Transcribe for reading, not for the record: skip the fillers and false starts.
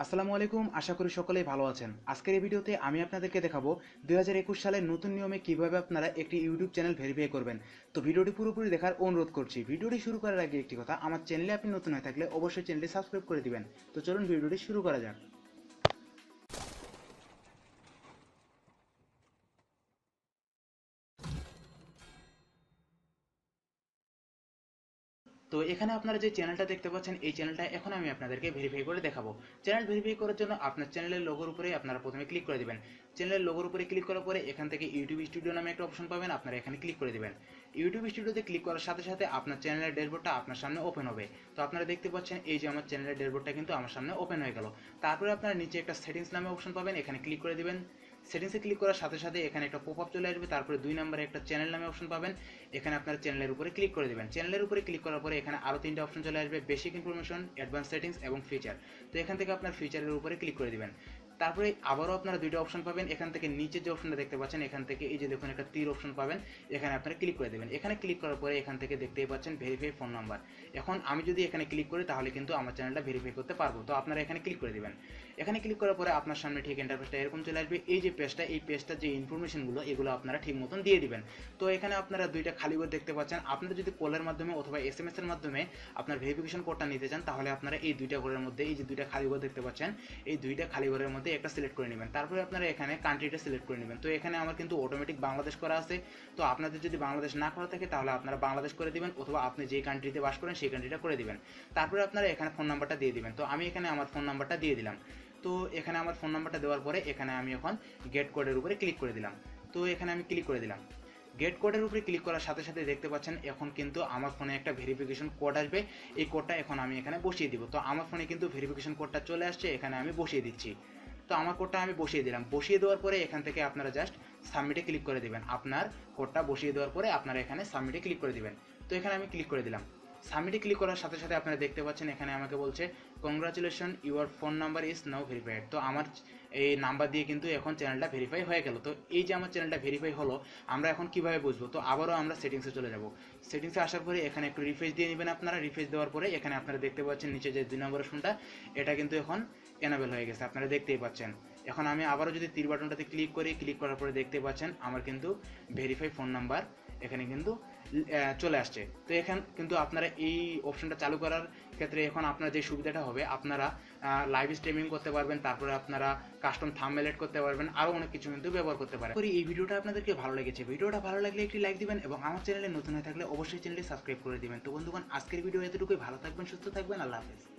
আসসালামু আলাইকুম, আশা করি সকলেই ভালো আছেন। আজকের এই ভিডিওতে আমি আপনাদেরকে দেখাবো 2021 সালের নতুন নিয়মে কিভাবে আপনারা একটি ইউটিউব চ্যানেল ভেরিফাই করবেন। তো ভিডিওটি পুরোপুরি দেখার অনুরোধ করছি। ভিডিওটি শুরু করার আগে একটি কথা, আমার চ্যানেলে আপনি নতুন হয়ে থাকলে অবশ্যই চ্যানেলটি সাবস্ক্রাইব করে দিবেন। তো চলুন ভিডিওটি শুরু করা যাক। তো এখানে আপনারা যে চ্যানেলটা দেখতে পাচ্ছেন, এই চ্যানেলটা এখন আমি আপনাদেরকে ভেরিফাই করে দেখাবো। চ্যানেল ভেরিফাই করার জন্য আপনার চ্যানেলের লোগোর উপরে আপনারা প্রথমে ক্লিক করে দিবেন। চ্যানেলের লোগোর উপরে ক্লিক করার পরে এখান থেকে ইউটিউব স্টুডিও নামে একটা অপশন পাবেন, আপনারা এখানে ক্লিক করে দিবেন। ইউটিউব স্টুডিওতে ক্লিক করার সাথে সাথে আপনার চ্যানেলের ড্যাশবোর্ডটা আপনার সামনে ওপেন হবে। তো আপনারা দেখতে পাচ্ছেন এই যে আমার চ্যানেলের ড্যাশবোর্ডটা কিন্তু আমার সামনে ওপেন হয়ে গেল। তারপরে আপনারা নিচে একটা সেটিংস নামে অপশন পাবেন, এখানে ক্লিক করে দিবেন। সেটিংসে ক্লিক করার সাথে সাথে এখানে একটা পপআপ চলে আসবে, তারপরে 2 নম্বরে একটা চ্যানেল নামে অপশন পাবেন, এখানে আপনার চ্যানেলের উপরে ক্লিক করে দিবেন। চ্যানেলের উপরে ক্লিক করার পরে এখানে আরো 3টা অপশন চলে আসবে, বেসিক ইনফরমেশন, অ্যাডভান্স সেটিংস এবং ফিচার। তো এখান থেকে আপনার ফিচারের উপরে ক্লিক করে দিবেন। তারপরে আবারও আপনারা 2টা অপশন পাবেন, এখান থেকে নিচে যে অপশনটা দেখতে পাচ্ছেন এখান থেকে এই যে দেখুন একটা তীর অপশন পাবেন, এখানে আপনারা ক্লিক করে দেবেন। এখানে ক্লিক করার পরে এখান থেকে দেখতেই পাচ্ছেন ভেরিফাই ফোন নাম্বার। এখন আমি যদি এখানে ক্লিক করি তাহলে কিন্তু আমার চ্যানেলটা ভেরিফাই করতে পারবো। তো আপনারা এখানে ক্লিক করে দিবেন। এখানে ক্লিক করার পরে আপনার সামনে ঠিক ইন্টারফেসটা এরকম চলে আসবে। এই যে পেজটা, এই পেজটা যে ইনফরমেশনগুলো এগুলো আপনারা ঠিক মতন দিয়ে দিবেন। তো এখানে আপনারা 2টা খালি ঘর দেখতে পাচ্ছেন। আপনারা যদি কলের মাধ্যমে অথবা এসএমএস এর মাধ্যমে আপনার ভেরিফিকেশন কোডটা নিতে চান তাহলে আপনারা এই 2টা ঘরের মধ্যে এই যে 2টা খালি ঘর দেখতে পাচ্ছেন, এই 2টা খালি ঘরের মধ্যে একটা সিলেক্ট করে নেবেন। তারপরে আপনারা এখানে কান্ট্রিটা সিলেক্ট করে নেবেন। তো এখানে আমার কিন্তু অটোমেটিক বাংলাদেশ করা আছে। তো আপনাদের যদি বাংলাদেশ না করা থাকে তাহলে আপনারা বাংলাদেশ করে দিবেন, অথবা আপনি যে কান্ট্রিতে বাস করেন সেই কান্ট্রিটা করে দিবেন। তারপরে আপনারা এখানে ফোন নাম্বারটা দিয়ে দিবেন। তো আমি এখানে আমার ফোন নাম্বারটা দিয়ে দিলাম। তো এখানে আমার ফোন নাম্বারটা দেওয়ার পরে এখানে আমি এখন গেট কোডের উপরে ক্লিক করে দিলাম। তো এখানে আমি ক্লিক করে দিলাম। গেট কোডের উপরে ক্লিক করার সাথে সাথে দেখতে পাচ্ছেন এখন কিন্তু আমার ফোনে একটা ভেরিফিকেশন কোড আসবে। এই কোডটা এখন আমি এখানে বসিয়ে দিব। তো আমার ফোনে কিন্তু ভেরিফিকেশন কোডটা চলে আসছে, এখানে আমি বসিয়ে দিচ্ছি। তো আমার কোডটা আমি বসিয়ে দিলাম। বসিয়ে দেওয়ার পরে এখান থেকে আপনারা জাস্ট সাবমিটে ক্লিক করে দিবেন। আপনার কোডটা বসিয়ে দেওয়ার পরে আপনারা এখানে সাবমিটে ক্লিক করে দিবেন। তো এখানে আমি ক্লিক করে দিলাম। সাবমিটে ক্লিক করার সাথে সাথে আপনারা দেখতে পাচ্ছেন এখানে আমাকে বলছে congratulation, your phone number is now verified. তো আমার এই নাম্বার দিয়ে কিন্তু এখন চ্যানেলটা ভেরিফাই হয়ে গেল। তো এই যে আমার চ্যানেলটা ভেরিফাই হলো, আমরা এখন কিভাবে বুঝবো? তো আবারও আমরা সেটিংসে চলে যাব। সেটিংসে আসার পরে এখানে একটু রিফ্রেশ দিয়ে নেবেন আপনারা। রিফ্রেশ দেওয়ার পরে এখানে আপনারা দেখতে পাচ্ছেন নিচে যে 2 নম্বর অপশনটা, এটা কিন্তু এখন এনাবেল হয়ে গেছে, আপনারা দেখতেই পাচ্ছেন। এখন আমি আবারও যদি তীর বাটনটাতে ক্লিক করি, ক্লিক করার পরে দেখতে পাচ্ছেন আমার কিন্তু ভেরিফাই ফোন নাম্বার এখানে কিন্তু চলে আসছে। তো এখানে কিন্তু আপনারা এই অপশনটা চালু করার ক্ষেত্রে এখন আপনার যে সুবিধাটা হবে, আপনারা লাইভ স্ট্রিমিং করতে পারবেন, তারপরে আপনারা কাস্টম থাম্বনেল এড করতে পারবেন, আরও অনেক কিছু কিন্তু ব্যবহার করতে পারেন। এই ভিডিওটা আপনাদেরকে ভালো লেগেছে। ভিডিওটা ভালো লাগলে একটি লাইক দিবেন এবং আমার চ্যানেলে নতুন হয়ে থাকলে অবশ্যই চ্যানেলটি সাবস্ক্রাইব করে দিবেন। তো বন্ধুগণ, আজকের ভিডিও এতটুকুই। ভালো থাকবেন, সুস্থ থাকবেন, আল্লাহ হাফেজ।